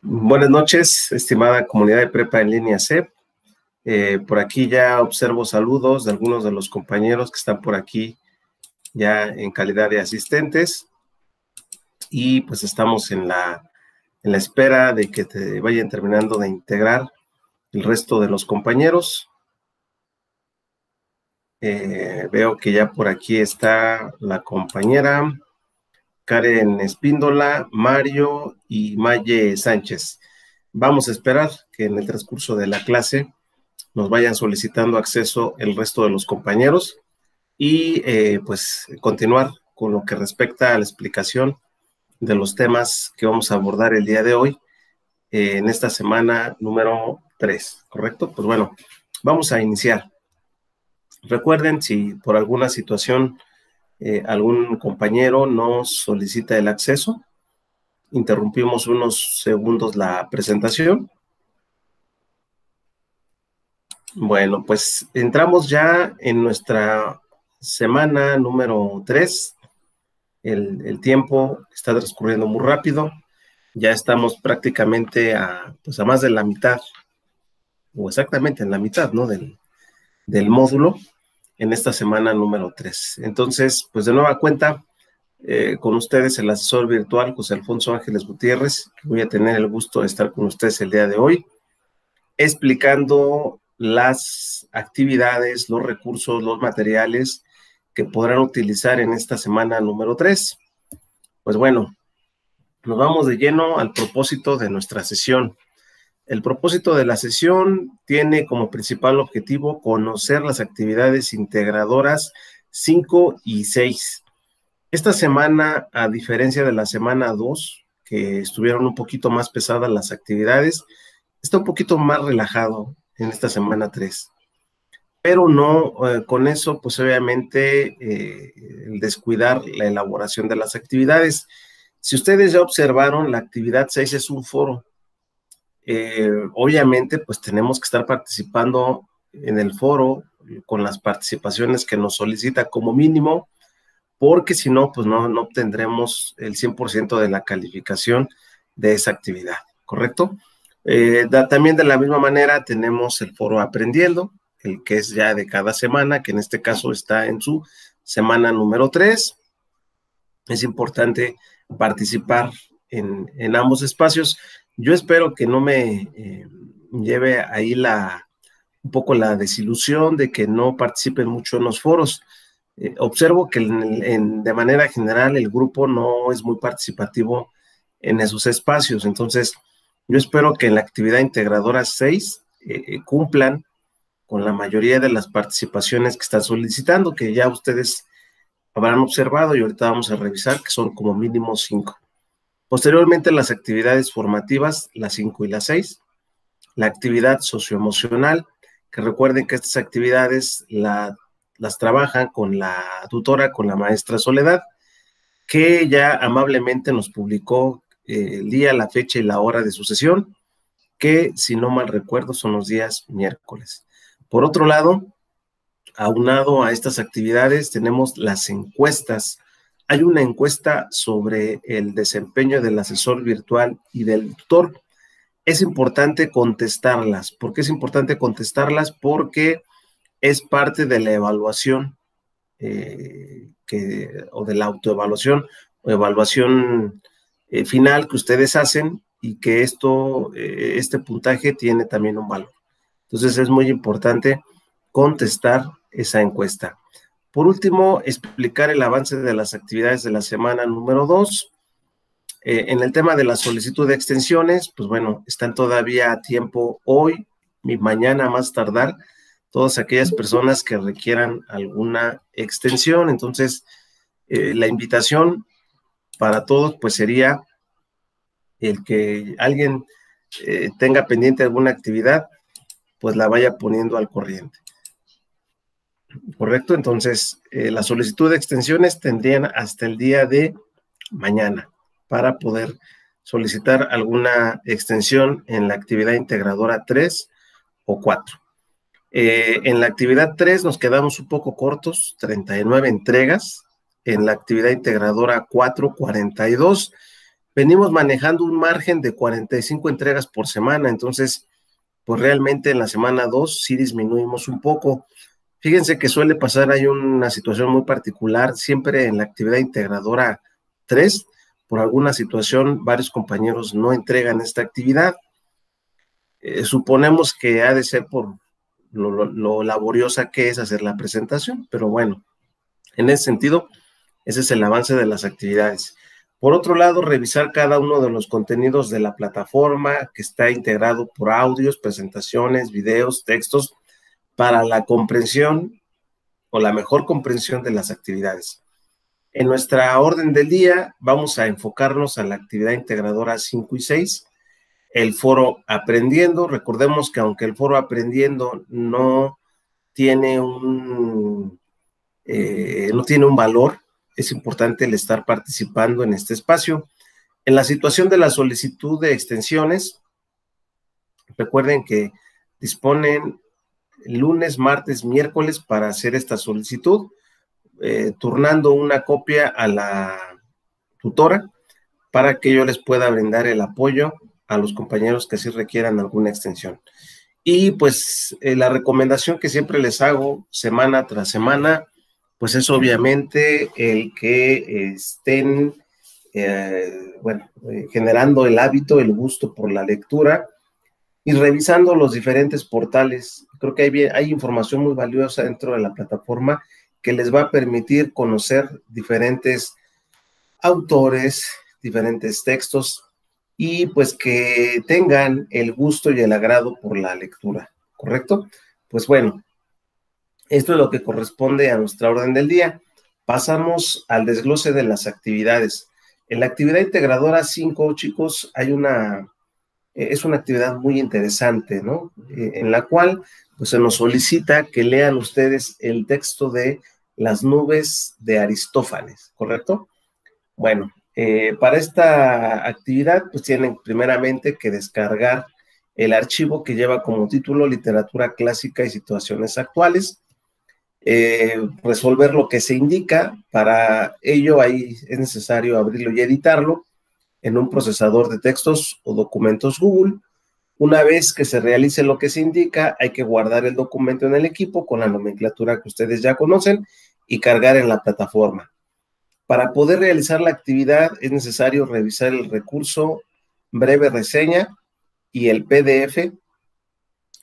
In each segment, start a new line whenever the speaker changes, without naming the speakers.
Buenas noches, estimada comunidad de Prepa en línea CEP. Por aquí ya observo saludos de algunos de los compañeros que están por aquí ya en calidad de asistentes y pues estamos en la espera de que te vayan terminando de integrar el resto de los compañeros. Veo que ya por aquí está la compañera Karen Espíndola, Mario y Maye Sánchez. Vamos a esperar que en el transcurso de la clase nos vayan solicitando acceso el resto de los compañeros y pues continuar con lo que respecta a la explicación de los temas que vamos a abordar el día de hoy en esta semana número 3, ¿correcto? Pues bueno, vamos a iniciar. Recuerden, si por alguna situación algún compañero nos solicita el acceso, interrumpimos unos segundos la presentación. Bueno, pues entramos ya en nuestra semana número 3. El tiempo está transcurriendo muy rápido. Ya estamos prácticamente a más de la mitad, o exactamente en la mitad, ¿no? Del módulo en esta semana número 3. Entonces, pues de nueva cuenta, con ustedes el asesor virtual José Alfonso Ángeles Gutiérrez. Voy a tener el gusto de estar con ustedes el día de hoy, explicando las actividades, los recursos, los materiales que podrán utilizar en esta semana número 3. Pues bueno, nos vamos de lleno al propósito de nuestra sesión. El propósito de la sesión tiene como principal objetivo conocer las actividades integradoras 5 y 6. Esta semana, a diferencia de la semana 2, que estuvieron un poquito más pesadas las actividades, está un poquito más relajado en esta semana 3. Pero no con eso, pues obviamente, el descuidar la elaboración de las actividades. Si ustedes ya observaron, la actividad 6 es un foro. Obviamente, pues tenemos que estar participando en el foro con las participaciones que nos solicita como mínimo, porque si no, pues no obtendremos el 100% de la calificación de esa actividad, ¿correcto? También de la misma manera tenemos el foro Aprendiendo, el que es ya de cada semana, que en este caso está en su semana número 3. Es importante participar en ambos espacios. Yo espero que no me lleve ahí un poco la desilusión de que no participen mucho en los foros. Observo que de manera general el grupo no es muy participativo en esos espacios. Entonces, yo espero que en la actividad integradora 6 cumplan con la mayoría de las participaciones que están solicitando, que ya ustedes habrán observado y ahorita vamos a revisar que son como mínimo 5. Posteriormente, las actividades formativas, las 5 y las 6. La actividad socioemocional, que recuerden que estas actividades las trabajan con la tutora, con la maestra Soledad, que ya amablemente nos publicó el día, la fecha y la hora de su sesión, que si no mal recuerdo son los días miércoles. Por otro lado, aunado a estas actividades tenemos las encuestas. Hay una encuesta sobre el desempeño del asesor virtual y del tutor. Es importante contestarlas. ¿Por qué es importante contestarlas? Porque es parte de la evaluación o de la autoevaluación o evaluación final que ustedes hacen, y que este puntaje tiene también un valor. Entonces es muy importante contestar esa encuesta. Por último, explicar el avance de las actividades de la semana número 2. En el tema de la solicitud de extensiones, pues bueno, están todavía a tiempo hoy y mañana más tardar, todas aquellas personas que requieran alguna extensión. Entonces, la invitación para todos, pues sería el que alguien tenga pendiente alguna actividad, pues la vaya poniendo al corriente. ¿Correcto? Entonces, la solicitud de extensiones tendrían hasta el día de mañana para poder solicitar alguna extensión en la actividad integradora 3 o 4. En la actividad 3 nos quedamos un poco cortos, 39 entregas. En la actividad integradora 4, 42. venimos manejando un margen de 45 entregas por semana, entonces, pues realmente en la semana 2 sí disminuimos un poco. Fíjense que suele pasar, hay una situación muy particular, siempre en la actividad integradora 3, por alguna situación, varios compañeros no entregan esta actividad. Suponemos que ha de ser por lo laboriosa que es hacer la presentación, pero bueno, en ese sentido, ese es el avance de las actividades. Por otro lado, revisar cada uno de los contenidos de la plataforma que está integrado por audios, presentaciones, videos, textos, para la comprensión o la mejor comprensión de las actividades. En nuestra orden del día vamos a enfocarnos a la actividad integradora 5 y 6, el foro Aprendiendo. Recordemos que aunque el foro Aprendiendo no tiene un valor, es importante el estar participando en este espacio. En la situación de la solicitud de extensiones, recuerden que disponen lunes, martes, miércoles para hacer esta solicitud, turnando una copia a la tutora para que yo les pueda brindar el apoyo a los compañeros que sí requieran alguna extensión. Y pues la recomendación que siempre les hago semana tras semana, pues es obviamente el que estén, generando el hábito, el gusto por la lectura y revisando los diferentes portales. Creo que hay información muy valiosa dentro de la plataforma que les va a permitir conocer diferentes autores, diferentes textos, y pues que tengan el gusto y el agrado por la lectura, ¿correcto? Pues bueno, esto es lo que corresponde a nuestra orden del día. Pasamos al desglose de las actividades. En la actividad integradora 5, chicos, es una actividad muy interesante, ¿no? En la cual pues se nos solicita que lean ustedes el texto de Las nubes de Aristófanes, ¿correcto? Bueno, para esta actividad, pues tienen primeramente que descargar el archivo que lleva como título Literatura Clásica y Situaciones Actuales, resolver lo que se indica. Para ello, ahí es necesario abrirlo y editarlo en un procesador de textos o documentos Google. Una vez que se realice lo que se indica, hay que guardar el documento en el equipo con la nomenclatura que ustedes ya conocen y cargar en la plataforma. Para poder realizar la actividad es necesario revisar el recurso breve reseña y el PDF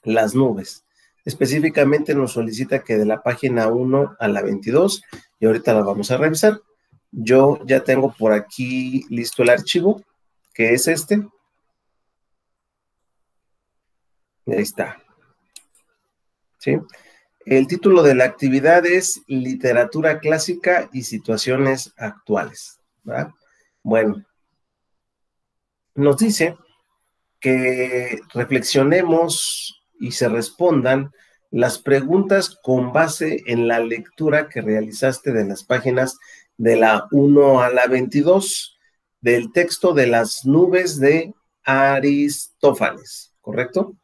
Las nubes. Específicamente nos solicita que de la página 1 a la 22, y ahorita la vamos a revisar. Yo ya tengo por aquí listo el archivo, que es este. Ahí está. ¿Sí? El título de la actividad es Literatura Clásica y Situaciones Actuales, ¿verdad? Bueno, nos dice que reflexionemos y se respondan las preguntas con base en la lectura que realizaste de las páginas de la 1 a la 22 del texto de Las nubes de Aristófanes, ¿correcto?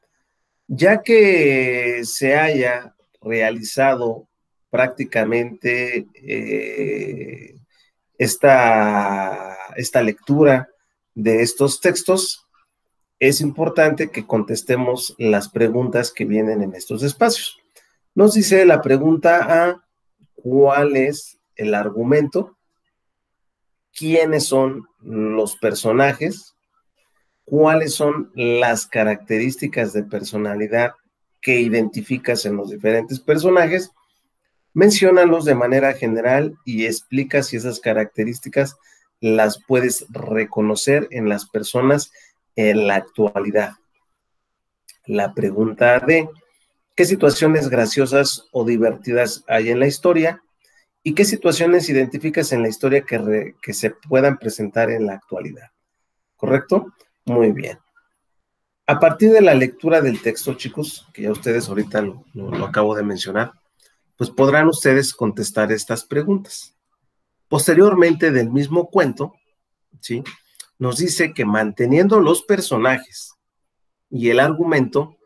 Ya que se haya realizado prácticamente esta lectura de estos textos, es importante que contestemos las preguntas que vienen en estos espacios. Nos dice la pregunta A, ¿cuál es el argumento? ¿Quiénes son los personajes? ¿Cuáles son las características de personalidad que identificas en los diferentes personajes? Menciónalos de manera general y explica si esas características las puedes reconocer en las personas en la actualidad. La pregunta D, ¿qué situaciones graciosas o divertidas hay en la historia? ¿Y qué situaciones identificas en la historia que se puedan presentar en la actualidad? ¿Correcto? Muy bien. A partir de la lectura del texto, chicos, que ya ustedes ahorita lo acabo de mencionar, pues podrán ustedes contestar estas preguntas. Posteriormente del mismo cuento, ¿sí?, nos dice que manteniendo los personajes y el argumento,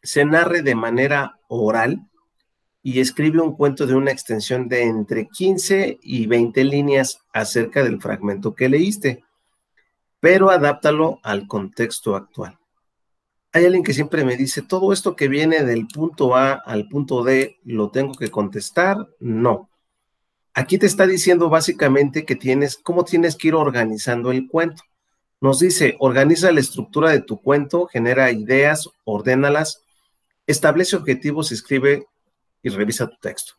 se narre de manera oral y escribe un cuento de una extensión de entre 15 y 20 líneas acerca del fragmento que leíste. pero adáptalo al contexto actual. Hay alguien que siempre me dice, todo esto que viene del punto A al punto D, ¿lo tengo que contestar? No. Aquí te está diciendo básicamente que cómo tienes que ir organizando el cuento. Nos dice, organiza la estructura de tu cuento, genera ideas, ordénalas, establece objetivos, escribe y revisa tu texto.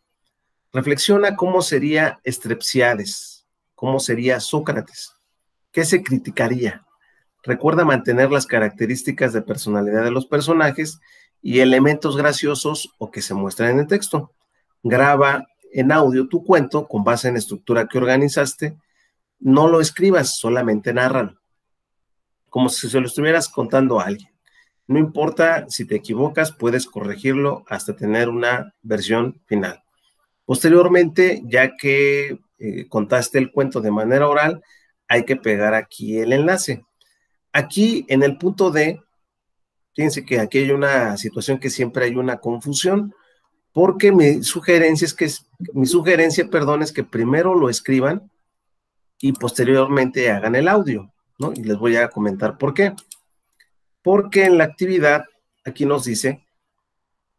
Reflexiona cómo sería Strepsiades, cómo sería Sócrates, qué se criticaría. Recuerda mantener las características de personalidad de los personajes y elementos graciosos o que se muestran en el texto. Graba en audio tu cuento con base en la estructura que organizaste. No lo escribas, solamente nárralo, como si se lo estuvieras contando a alguien. No importa si te equivocas, puedes corregirlo hasta tener una versión final. Posteriormente, ya que contaste el cuento de manera oral, hay que pegar aquí el enlace. Aquí en el punto D, fíjense que aquí hay una situación que siempre hay una confusión, porque mi sugerencia, es que primero lo escriban y posteriormente hagan el audio, ¿no? Y les voy a comentar por qué. Porque en la actividad, aquí nos dice,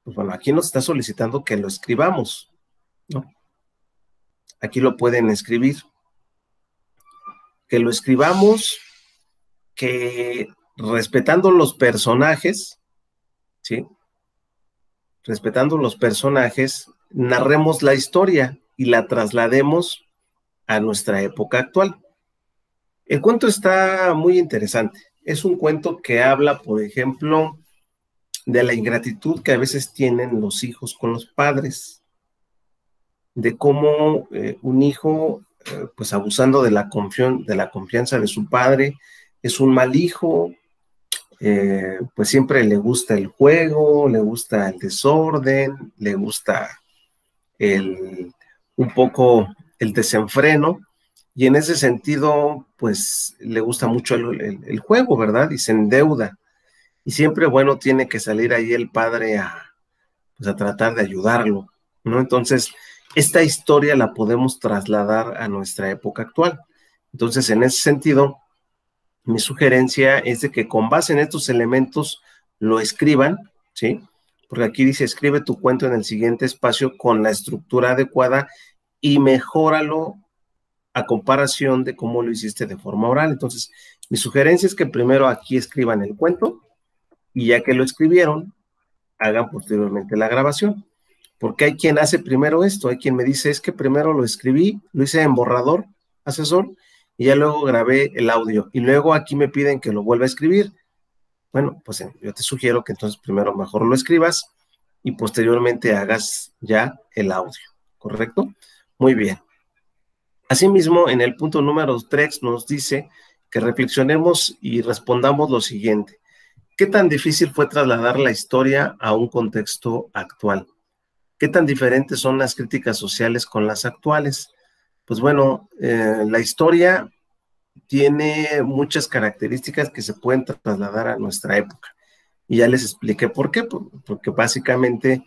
pues bueno, aquí nos está solicitando que lo escribamos, ¿no? Aquí lo pueden escribir. Que lo escribamos, que respetando los personajes, ¿sí? Respetando los personajes, narremos la historia y la traslademos a nuestra época actual. El cuento está muy interesante. Es un cuento que habla, por ejemplo, de la ingratitud que a veces tienen los hijos con los padres, de cómo un hijo, pues abusando de la confianza de su padre, es un mal hijo, pues siempre le gusta el juego, le gusta el desorden, le gusta un poco el desenfreno, y en ese sentido, pues le gusta mucho el juego, ¿verdad? Y se endeuda. Y siempre, bueno, tiene que salir ahí el padre pues a tratar de ayudarlo, ¿no? Entonces, esta historia la podemos trasladar a nuestra época actual. Entonces, en ese sentido, mi sugerencia es de que con base en estos elementos lo escriban, ¿sí? Porque aquí dice, escribe tu cuento en el siguiente espacio con la estructura adecuada y mejóralo a comparación de cómo lo hiciste de forma oral. Entonces, mi sugerencia es que primero aquí escriban el cuento y ya que lo escribieron, hagan posteriormente la grabación. Porque hay quien hace primero esto, hay quien me dice, es que primero lo escribí, lo hice en borrador, asesor, y ya luego grabé el audio, y luego aquí me piden que lo vuelva a escribir. Bueno, pues yo te sugiero que entonces primero mejor lo escribas y posteriormente hagas ya el audio, ¿correcto? Muy bien. Asimismo, en el punto número 3 nos dice que reflexionemos y respondamos lo siguiente. ¿Qué tan difícil fue trasladar la historia a un contexto actual? ¿Qué tan diferentes son las críticas sociales con las actuales? Pues bueno, la historia tiene muchas características que se pueden trasladar a nuestra época. Y ya les expliqué por qué, porque básicamente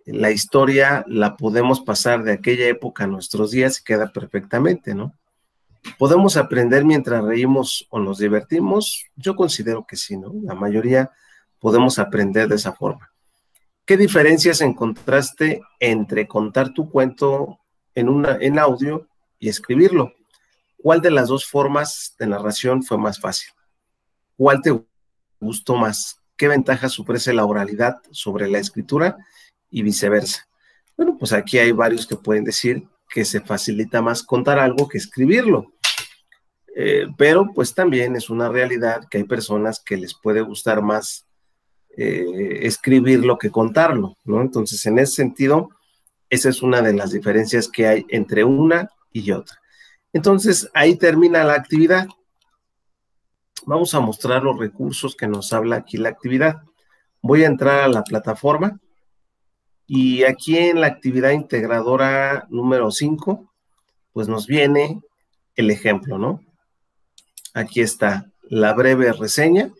la historia la podemos pasar de aquella época a nuestros días y queda perfectamente, ¿no? ¿Podemos aprender mientras reímos o nos divertimos? Yo considero que sí, ¿no? La mayoría podemos aprender de esa forma. ¿Qué diferencias encontraste entre contar tu cuento en audio y escribirlo? ¿Cuál de las dos formas de narración fue más fácil? ¿Cuál te gustó más? ¿Qué ventajas ofrece la oralidad sobre la escritura y viceversa? Bueno, pues aquí hay varios que pueden decir que se facilita más contar algo que escribirlo. Pero pues también es una realidad que hay personas que les puede gustar más escribirlo que contarlo, ¿no? Entonces, en ese sentido, esa es una de las diferencias que hay entre una y otra. Entonces, ahí termina la actividad. Vamos a mostrar los recursos que nos habla aquí la actividad. Voy a entrar a la plataforma y aquí en la actividad integradora número 5, pues nos viene el ejemplo, ¿no? Aquí está la breve reseña.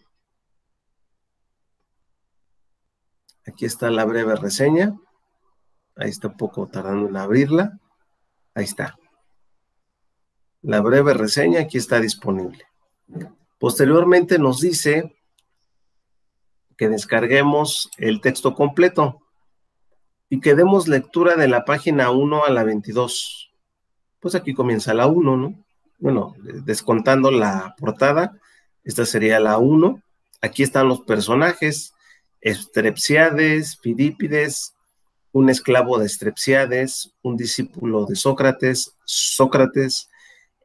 Aquí está la breve reseña. Ahí está un poco tardando en abrirla. Ahí está. La breve reseña aquí está disponible. Posteriormente nos dice que descarguemos el texto completo y que demos lectura de la página 1 a la 22. Pues aquí comienza la 1, ¿no? Bueno, descontando la portada, esta sería la 1. Aquí están los personajes: Estrepsiades, Fidípides, un esclavo de Estrepsiades, un discípulo de Sócrates, Sócrates,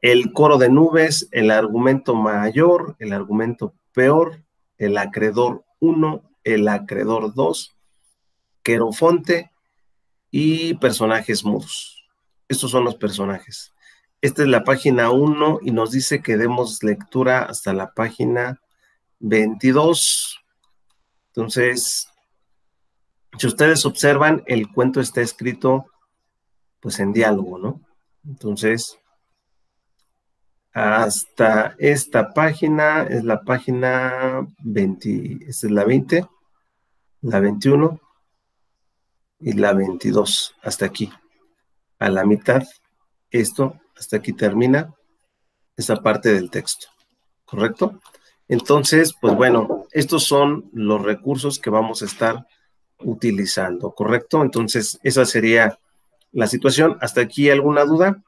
el coro de nubes, el argumento mayor, el argumento peor, el acreedor 1, el acreedor 2, Querofonte y personajes mudos. Estos son los personajes. Esta es la página 1 y nos dice que demos lectura hasta la página 22. Entonces, si ustedes observan, el cuento está escrito pues en diálogo, ¿no? Entonces, hasta esta página es la página 20, esta es la 20, la 21 y la 22, hasta aquí, a la mitad. Esto, hasta aquí termina esa parte del texto, ¿correcto? Entonces, pues bueno, estos son los recursos que vamos a estar utilizando, ¿correcto? Entonces, esa sería la situación. ¿Hasta aquí alguna duda?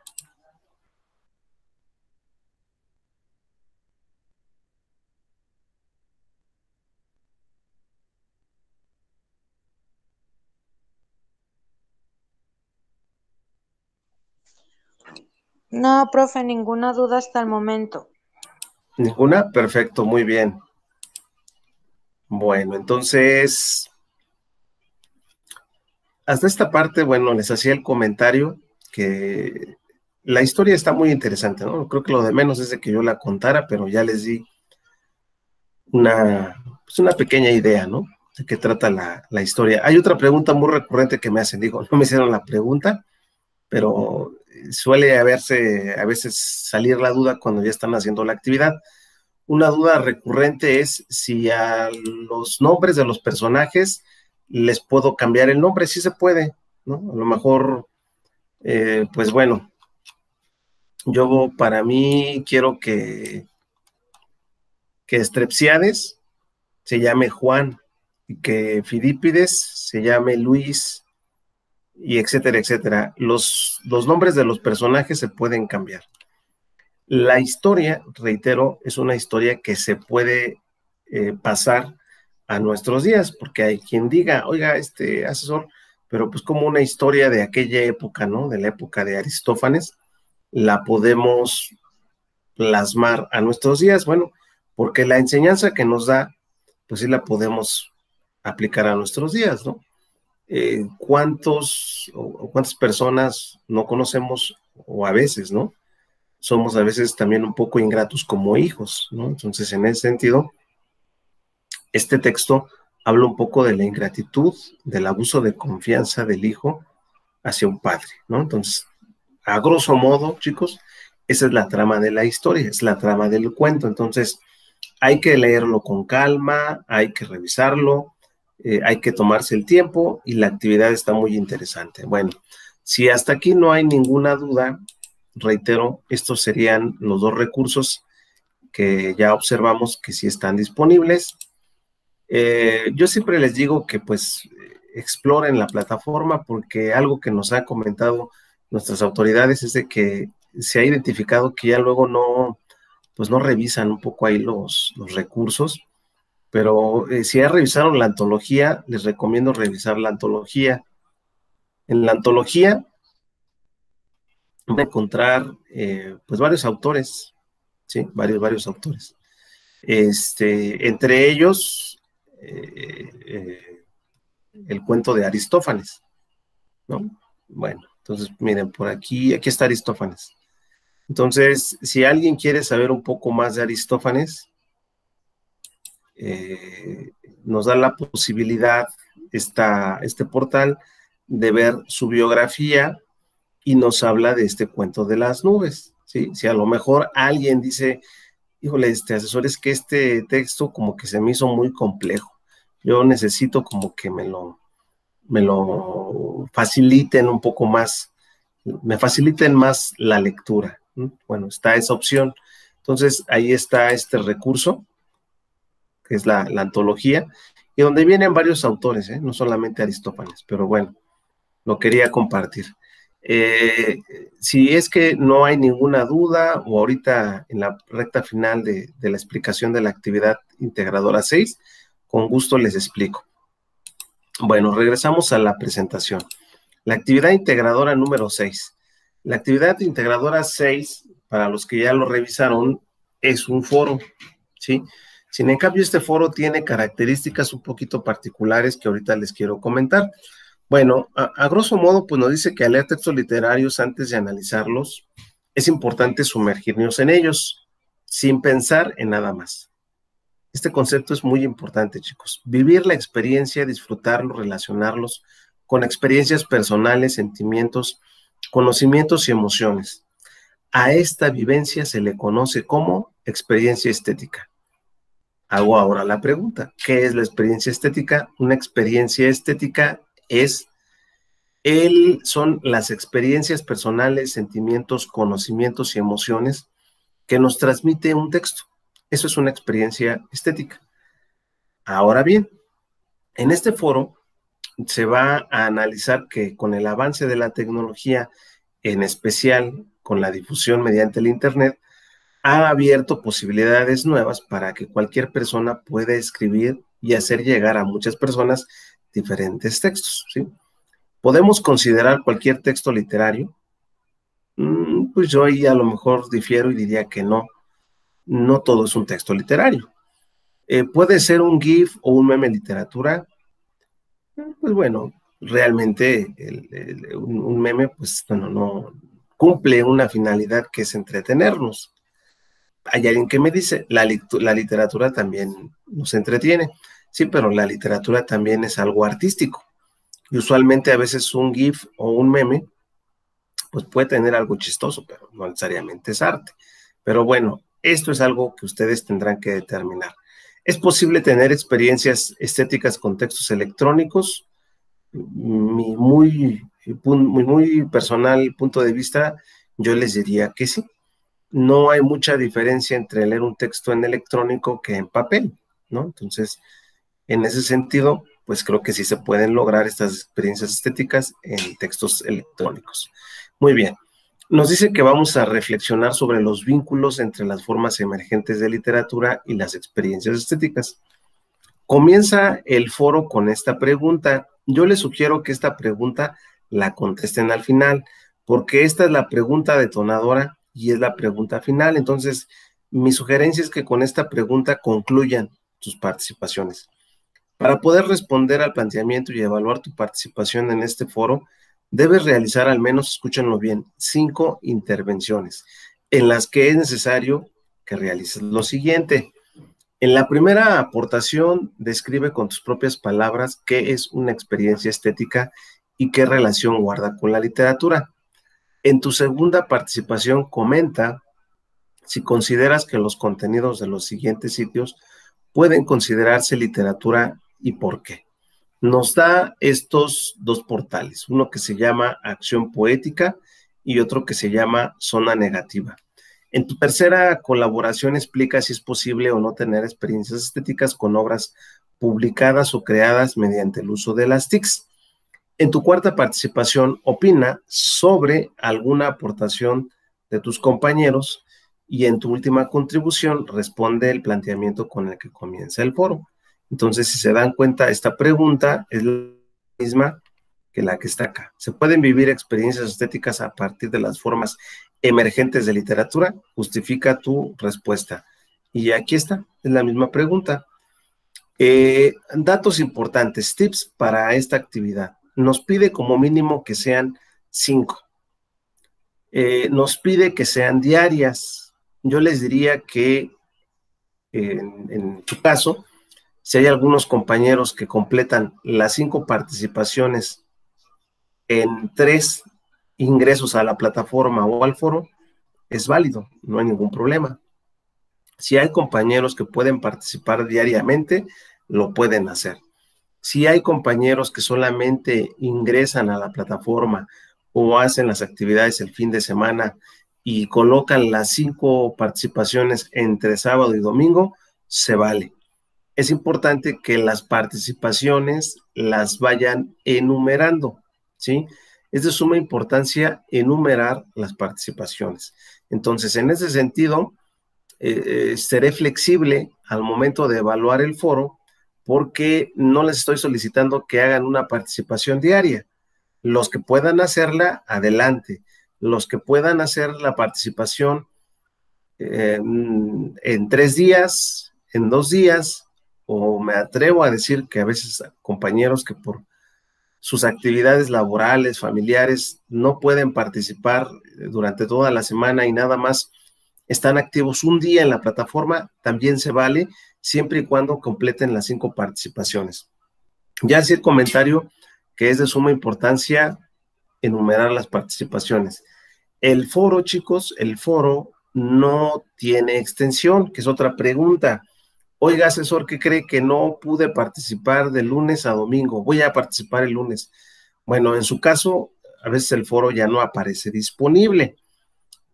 No, profe, ninguna duda hasta el momento.
¿Ninguna? Perfecto, muy bien. Bueno, entonces, hasta esta parte, bueno, les hacía el comentario que la historia está muy interesante, ¿no? Creo que lo de menos es de que yo la contara, pero ya les di pues una pequeña idea, ¿no? De qué trata la historia. Hay otra pregunta muy recurrente que me hacen, digo, no me hicieron la pregunta, pero suele a veces salir la duda cuando ya están haciendo la actividad. Una duda recurrente es si a los nombres de los personajes les puedo cambiar el nombre. Sí se puede, ¿no? A lo mejor, pues bueno, yo para mí quiero que Estrepsiades se llame Juan y que Fidípides se llame Luis y etcétera, etcétera. Los nombres de los personajes se pueden cambiar. La historia, reitero, es una historia que se puede pasar a nuestros días, porque hay quien diga, oiga, asesor, pero pues como una historia de aquella época, ¿no? De la época de Aristófanes, la podemos plasmar a nuestros días. Bueno, porque la enseñanza que nos da, pues sí la podemos aplicar a nuestros días, ¿no? ¿Cuántas personas no conocemos o a veces, ¿no? Somos a veces también un poco ingratos como hijos, ¿no? Entonces, en ese sentido, este texto habla un poco de la ingratitud, del abuso de confianza del hijo hacia un padre, ¿no? Entonces, a grosso modo, chicos, esa es la trama de la historia, es la trama del cuento. Entonces, hay que leerlo con calma, hay que revisarlo, hay que tomarse el tiempo y la actividad está muy interesante. Bueno, si hasta aquí no hay ninguna duda, reitero, estos serían los dos recursos que ya observamos que sí están disponibles. Yo siempre les digo que pues exploren la plataforma porque algo que nos han comentado nuestras autoridades es de que se ha identificado que ya luego pues no revisan un poco ahí los recursos, pero si ya revisaron la antología, les recomiendo revisar la antología. En la antología van a encontrar pues varios autores, ¿sí? Varios autores. Entre ellos, el cuento de Aristófanes, ¿no? Bueno, entonces miren, aquí está Aristófanes. Entonces, si alguien quiere saber un poco más de Aristófanes, nos da la posibilidad este portal de ver su biografía y nos habla de este cuento de las nubes, ¿sí? Si a lo mejor alguien dice, híjole, asesor, es que este texto como que se me hizo muy complejo, yo necesito como que me lo faciliten un poco más, me faciliten más la lectura. Bueno, está esa opción. Entonces, ahí está este recurso, que es la antología, y donde vienen varios autores, no solamente Aristófanes, pero bueno, lo quería compartir. Si es que no hay ninguna duda, o ahorita en la recta final de la explicación de la actividad integradora 6, con gusto les explico. Bueno, regresamos a la presentación. La actividad integradora número 6. La actividad integradora 6, para los que ya lo revisaron, es un foro, ¿sí? Sin en cambio, este foro tiene características un poquito particulares que ahorita les quiero comentar. Bueno, a grosso modo, pues nos dice que al leer textos literarios antes de analizarlos, es importante sumergirnos en ellos, sin pensar en nada más. Este concepto es muy importante, chicos. Vivir la experiencia, disfrutarlos, relacionarlos con experiencias personales, sentimientos, conocimientos y emociones. A esta vivencia se le conoce como experiencia estética. Hago ahora la pregunta, ¿qué es la experiencia estética? Una experiencia estética son las experiencias personales, sentimientos, conocimientos y emociones que nos transmite un texto. Eso es una experiencia estética. Ahora bien, en este foro se va a analizar que con el avance de la tecnología, en especial con la difusión mediante el Internet, ha abierto posibilidades nuevas para que cualquier persona pueda escribir y hacer llegar a muchas personas diferentes textos, ¿sí? ¿Podemos considerar cualquier texto literario? Pues yo ahí a lo mejor difiero y diría que no. No todo es un texto literario. ¿Puede ser un GIF o un meme literatura? Pues bueno, realmente un meme, pues bueno, no cumple una finalidad que es entretenernos. Hay alguien que me dice, la literatura también nos entretiene. Sí, pero la literatura también es algo artístico. Y usualmente a veces un GIF o un meme, pues puede tener algo chistoso, pero no necesariamente es arte. Pero bueno, esto es algo que ustedes tendrán que determinar. ¿Es posible tener experiencias estéticas con textos electrónicos? Mi muy personal punto de vista, yo les diría que sí. No hay mucha diferencia entre leer un texto en electrónico que en papel, ¿no? Entonces, en ese sentido, pues creo que sí se pueden lograr estas experiencias estéticas en textos electrónicos. Muy bien. Nos dice que vamos a reflexionar sobre los vínculos entre las formas emergentes de literatura y las experiencias estéticas. Comienza el foro con esta pregunta. Yo les sugiero que esta pregunta la contesten al final, porque esta es la pregunta detonadora y es la pregunta final. Entonces, mi sugerencia es que con esta pregunta concluyan sus participaciones. Para poder responder al planteamiento y evaluar tu participación en este foro, debes realizar al menos, escúchenlo bien, 5 intervenciones en las que es necesario que realices lo siguiente. En la primera aportación, describe con tus propias palabras qué es una experiencia estética y qué relación guarda con la literatura. En tu segunda participación, comenta si consideras que los contenidos de los siguientes sitios pueden considerarse literatura y por qué. Nos da estos dos portales, uno que se llama Acción Poética y otro que se llama Zona Negativa. En tu tercera colaboración explica si es posible o no tener experiencias estéticas con obras publicadas o creadas mediante el uso de las TICs. En tu cuarta participación, opina sobre alguna aportación de tus compañeros y en tu última contribución responde el planteamiento con el que comienza el foro. Entonces, si se dan cuenta, esta pregunta es la misma que la que está acá. ¿Se pueden vivir experiencias estéticas a partir de las formas emergentes de literatura? Justifica tu respuesta. Y aquí está, es la misma pregunta. Datos importantes, tips para esta actividad. Nos pide como mínimo que sean 5. Nos pide que sean diarias. Yo les diría que en tu caso, si hay algunos compañeros que completan las 5 participaciones en 3 ingresos a la plataforma o al foro, es válido, no hay ningún problema. Si hay compañeros que pueden participar diariamente, lo pueden hacer. Si hay compañeros que solamente ingresan a la plataforma o hacen las actividades el fin de semana y colocan las 5 participaciones entre sábado y domingo, se vale. Es importante que las participaciones las vayan enumerando, ¿sí? Es de suma importancia enumerar las participaciones. Entonces, en ese sentido, seré flexible al momento de evaluar el foro porque no les estoy solicitando que hagan una participación diaria. Los que puedan hacerla, adelante. Los que puedan hacer la participación en 3 días, en 2 días, o me atrevo a decir que a veces compañeros que por sus actividades laborales, familiares, no pueden participar durante toda la semana y nada más están activos un día en la plataforma, también se vale, siempre y cuando completen las 5 participaciones. Ya hacía el comentario que es de suma importancia enumerar las participaciones. El foro, chicos, el foro no tiene extensión, que es otra pregunta. Oiga, asesor, ¿qué cree que no pude participar de lunes a domingo? Voy a participar el lunes. Bueno, en su caso, a veces el foro ya no aparece disponible.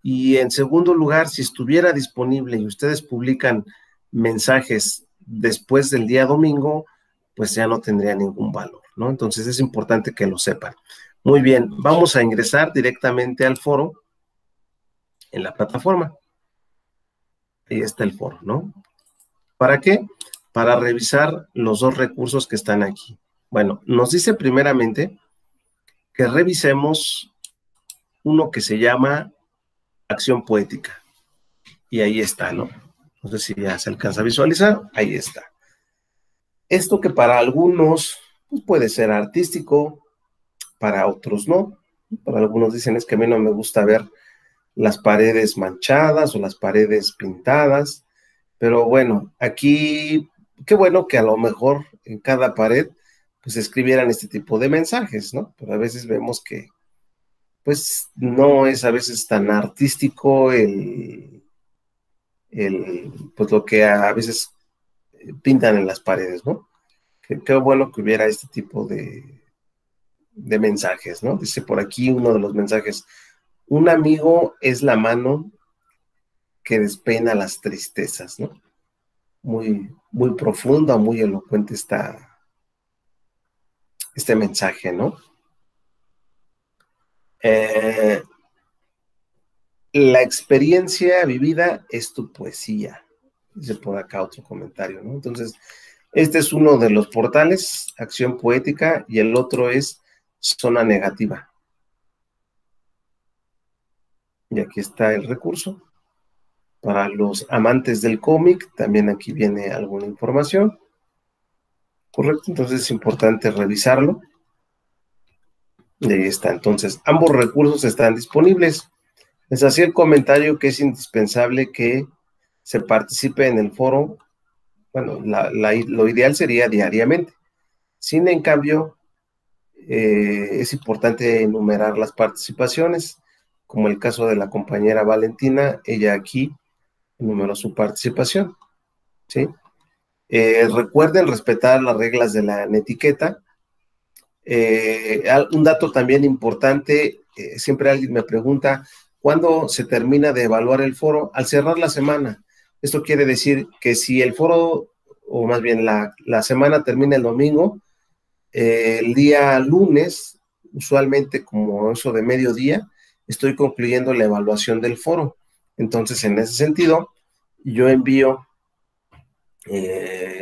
Y en segundo lugar, si estuviera disponible y ustedes publican mensajes después del día domingo, pues ya no tendría ningún valor, ¿no? Entonces es importante que lo sepan. Muy bien, vamos a ingresar directamente al foro en la plataforma. Ahí está el foro, ¿no? ¿Para qué? Para revisar los 2 recursos que están aquí. Bueno, nos dice primeramente que revisemos uno que se llama acción poética. Y ahí está, ¿no? No sé si ya se alcanza a visualizar. Ahí está. Esto que para algunos pues puede ser artístico, para otros no. Para algunos dicen es que a mí no me gusta ver las paredes manchadas o las paredes pintadas. Pero bueno, aquí, qué bueno que a lo mejor en cada pared pues escribieran este tipo de mensajes, ¿no? Pero a veces vemos que pues no es a veces tan artístico pues lo que a veces pintan en las paredes, ¿no? Qué bueno que hubiera este tipo de mensajes, ¿no? Dice por aquí uno de los mensajes, un amigo es la mano que despena las tristezas, ¿no? Muy, muy profunda, muy elocuente este mensaje, ¿no? La experiencia vivida es tu poesía, dice por acá otro comentario, ¿no? Entonces, este es uno de los portales, acción poética, y el otro es zona negativa. Y aquí está el recurso. Para los amantes del cómic, también aquí viene alguna información. Correcto, entonces es importante revisarlo. Y ahí está, entonces, ambos recursos están disponibles. Les hacía el comentario que es indispensable que se participe en el foro. Bueno, lo ideal sería diariamente. Sin en cambio, es importante enumerar las participaciones, como el caso de la compañera Valentina, ella aquí enumeró su participación, ¿sí? Recuerden respetar las reglas de la etiqueta. Un dato también importante, siempre alguien me pregunta, ¿cuándo se termina de evaluar el foro? Al cerrar la semana. Esto quiere decir que si el foro, o más bien la semana termina el domingo, el día lunes, usualmente como eso de mediodía, estoy concluyendo la evaluación del foro. Entonces, en ese sentido, yo envío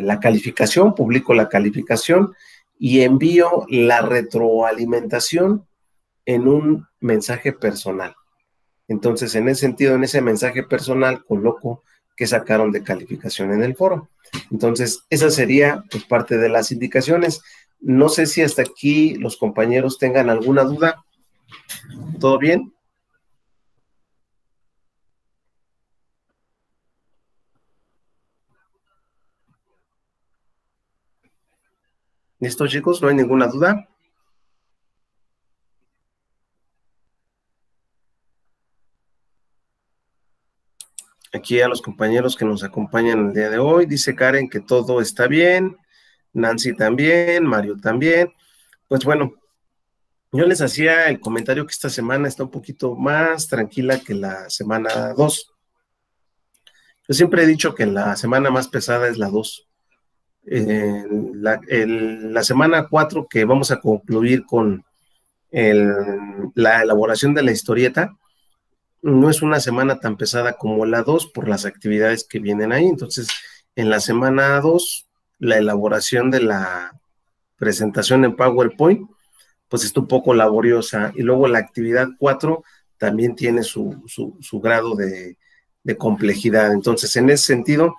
la calificación, publico la calificación y envío la retroalimentación en un mensaje personal. Entonces, en ese sentido, en ese mensaje personal, coloco que sacaron de calificación en el foro. Entonces, esa sería pues, parte de las indicaciones. No sé si hasta aquí los compañeros tengan alguna duda. ¿Todo bien? ¿Listo, chicos? ¿No hay ninguna duda? Aquí a los compañeros que nos acompañan el día de hoy, dice Karen que todo está bien, Nancy también, Mario también. Pues bueno, Yo les hacía el comentario que esta semana está un poquito más tranquila que la semana 2. Yo siempre he dicho que la semana más pesada es la 2. La semana 4, que vamos a concluir con la elaboración de la historieta, no es una semana tan pesada como la 2 por las actividades que vienen ahí. Entonces, en la semana 2, la elaboración de la presentación en PowerPoint, pues está un poco laboriosa. Y luego la actividad 4 también tiene su grado de complejidad. Entonces, en ese sentido,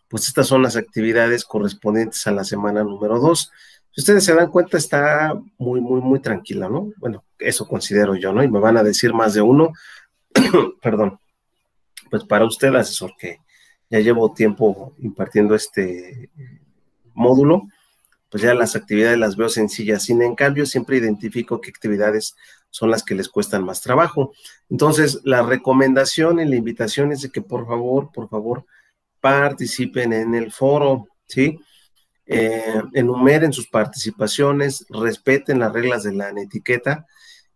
pues estas son las actividades correspondientes a la semana número 2. Si ustedes se dan cuenta, está muy, muy, muy tranquila, ¿no? Bueno, eso considero yo, ¿no? Y me van a decir más de uno, perdón, pues para usted, asesor, que ya llevo tiempo impartiendo este módulo, pues ya las actividades las veo sencillas. Sin en cambio, siempre identifico qué actividades son las que les cuestan más trabajo. Entonces, la recomendación y la invitación es de que por favor, participen en el foro, ¿sí? Enumeren sus participaciones, respeten las reglas de la etiqueta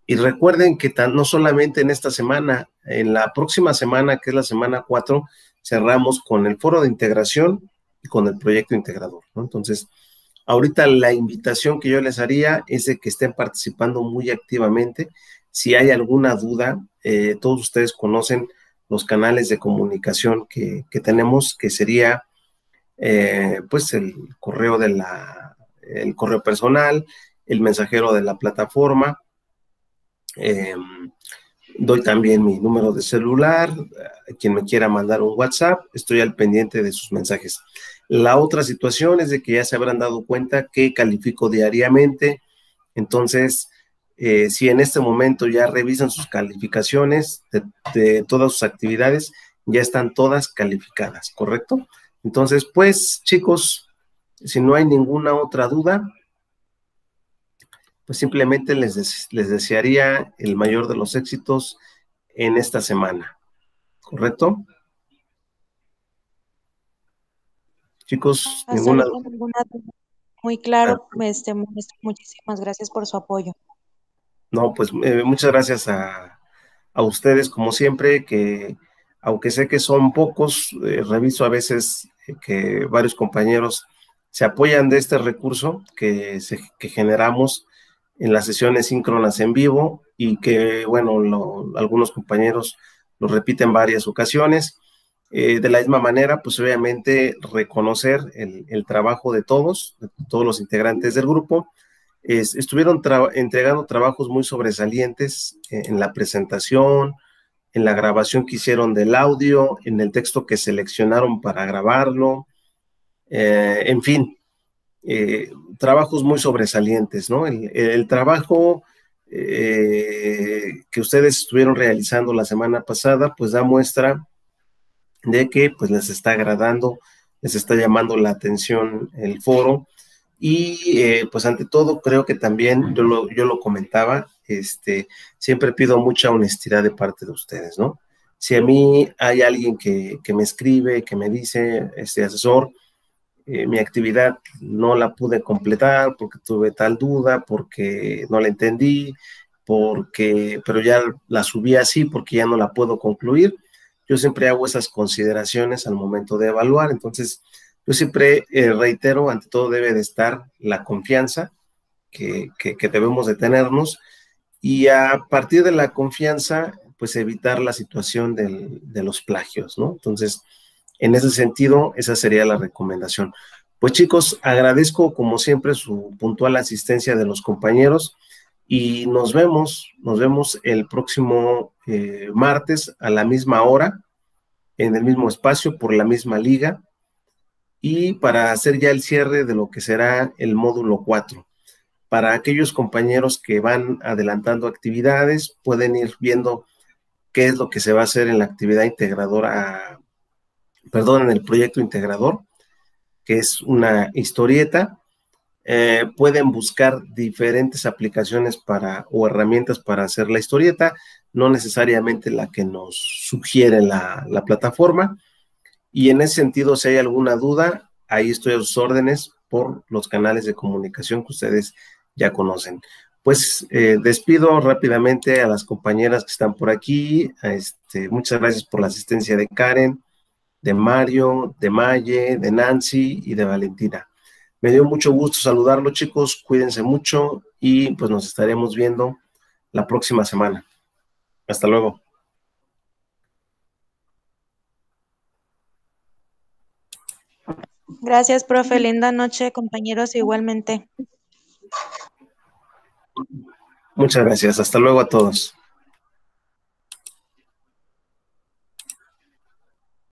y recuerden que no solamente en esta semana, en la próxima semana, que es la semana 4, cerramos con el foro de integración y con el proyecto integrador, ¿no? Entonces, ahorita la invitación que yo les haría es de que estén participando muy activamente. Si hay alguna duda, todos ustedes conocen los canales de comunicación que tenemos, que sería pues el correo el correo personal, el mensajero de la plataforma. Doy también mi número de celular, quien me quiera mandar un WhatsApp, estoy al pendiente de sus mensajes. La otra situación es de que ya se habrán dado cuenta que califico diariamente. Entonces, si en este momento ya revisan sus calificaciones de todas sus actividades, ya están todas calificadas, ¿correcto? Entonces, pues, chicos, si no hay ninguna otra duda, pues simplemente les desearía el mayor de los éxitos en esta semana, ¿correcto? Chicos,
Hasta
ninguna
ahorita ninguna duda. Muy
duda.
claro, muchísimas gracias por su apoyo.
No, pues muchas gracias a ustedes, como siempre, que aunque sé que son pocos, reviso a veces que varios compañeros se apoyan de este recurso que generamos en las sesiones síncronas en vivo y que, bueno, algunos compañeros lo repiten varias ocasiones. De la misma manera, pues obviamente reconocer el trabajo de todos los integrantes del grupo. Estuvieron entregando trabajos muy sobresalientes en la presentación, en la grabación que hicieron del audio, en el texto que seleccionaron para grabarlo, en fin, trabajos muy sobresalientes, ¿no? El trabajo que ustedes estuvieron realizando la semana pasada, pues da muestra de que pues les está agradando, les está llamando la atención el foro y pues ante todo creo que también yo lo comentaba, siempre pido mucha honestidad de parte de ustedes, ¿no? Si a mí hay alguien que me escribe, que me dice, asesor, mi actividad no la pude completar porque tuve tal duda, porque no la entendí, pero ya la subí así porque ya no la puedo concluir. Yo siempre hago esas consideraciones al momento de evaluar. Entonces, yo siempre reitero, ante todo debe de estar la confianza que debemos de tenernos y a partir de la confianza, pues evitar la situación de los plagios, ¿no? Entonces, en ese sentido, esa sería la recomendación. Pues chicos, agradezco como siempre su puntual asistencia de los compañeros y nos vemos el próximo martes a la misma hora, en el mismo espacio, por la misma liga y para hacer ya el cierre de lo que será el módulo 4. Para aquellos compañeros que van adelantando actividades, pueden ir viendo qué es lo que se va a hacer en la actividad integradora, perdón, en el proyecto integrador, que es una historieta. Pueden buscar diferentes aplicaciones o herramientas para hacer la historieta, no necesariamente la que nos sugiere la plataforma. Y en ese sentido, si hay alguna duda, ahí estoy a sus órdenes por los canales de comunicación que ustedes ya conocen. Pues despido rápidamente a las compañeras que están por aquí. Muchas gracias por la asistencia de Karen, de Mario, de Maye, de Nancy y de Valentina. Me dio mucho gusto saludarlos, chicos. Cuídense mucho y pues nos estaremos viendo la próxima semana. Hasta luego.
Gracias, profe. Linda noche, compañeros, igualmente.
Muchas gracias. Hasta luego a todos.